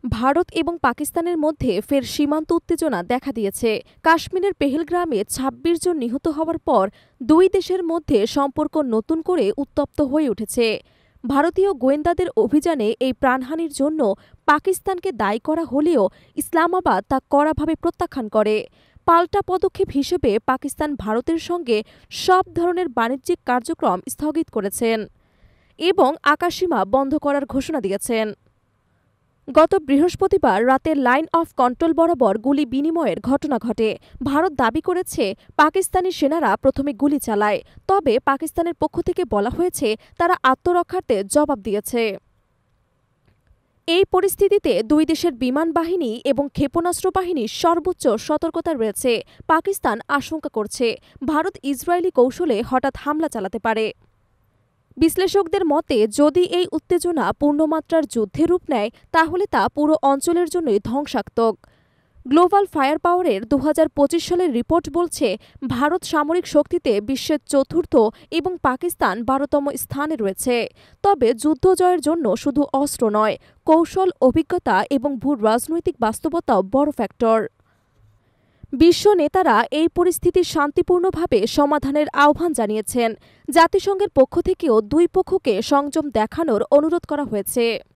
ভারত এবং পাকিস্তানের মধ্যে ফের সীমান্ত উত্তেজনা দেখা দিয়েছে। কাশ্মীরের পেহেলগ্রামে ২৬ জন নিহত হওয়ার পর দুই দেশের মধ্যে সম্পর্ক নতুন করে উত্তপ্ত হয়ে উঠেছে। ভারতীয় গোয়েন্দাদের অভিযানে এই প্রাণহানির জন্য পাকিস্তানকে দায়ী করা হলেও ইসলামাবাদ তা কড়াভাবে প্রত্যাখ্যান করে। পাল্টা পদক্ষেপ হিসেবে পাকিস্তান ভারতের সঙ্গে সব ধরনের বাণিজ্যিক কার্যক্রম স্থগিত করেছেন এবং আকাশসীমা বন্ধ করার ঘোষণা দিয়েছেন। গত বৃহস্পতিবার রাতে লাইন অফ কন্ট্রোল বরাবর গুলি বিনিময়ের ঘটনা ঘটে। ভারত দাবি করেছে পাকিস্তানি সেনারা প্রথমে গুলি চালায়, তবে পাকিস্তানের পক্ষ থেকে বলা হয়েছে তারা আত্মরক্ষার্থে জবাব দিয়েছে। এই পরিস্থিতিতে দুই দেশের বিমান বাহিনী এবং ক্ষেপণাস্ত্র বাহিনীর সর্বোচ্চ সতর্কতা রয়েছে। পাকিস্তান আশঙ্কা করছে ভারত ইসরায়েলি কৌশলে হঠাৎ হামলা চালাতে পারে। বিশ্লেষকদের মতে, যদি এই উত্তেজনা পূর্ণমাত্রার যুদ্ধে রূপ নেয় তাহলে তা পুরো অঞ্চলের জন্যই ধ্বংসাত্মক। গ্লোবাল ফায়ার পাওয়ারের ২০২৫ সালের রিপোর্ট বলছে ভারত সামরিক শক্তিতে বিশ্বের চতুর্থ এবং পাকিস্তান ১২তম স্থানে রয়েছে। তবে যুদ্ধ জয়ের জন্য শুধু অস্ত্র নয়, কৌশল, অভিজ্ঞতা এবং ভূ রাজনৈতিক বাস্তবতাও বড় ফ্যাক্টর। বিশ্ব নেতারা এই পরিস্থিতি শান্তিপূর্ণভাবে সমাধানের আহ্বান জানিয়েছেন। জাতিসংঘের পক্ষ থেকেও দুই পক্ষকে সংযম দেখানোর অনুরোধ করা হয়েছে।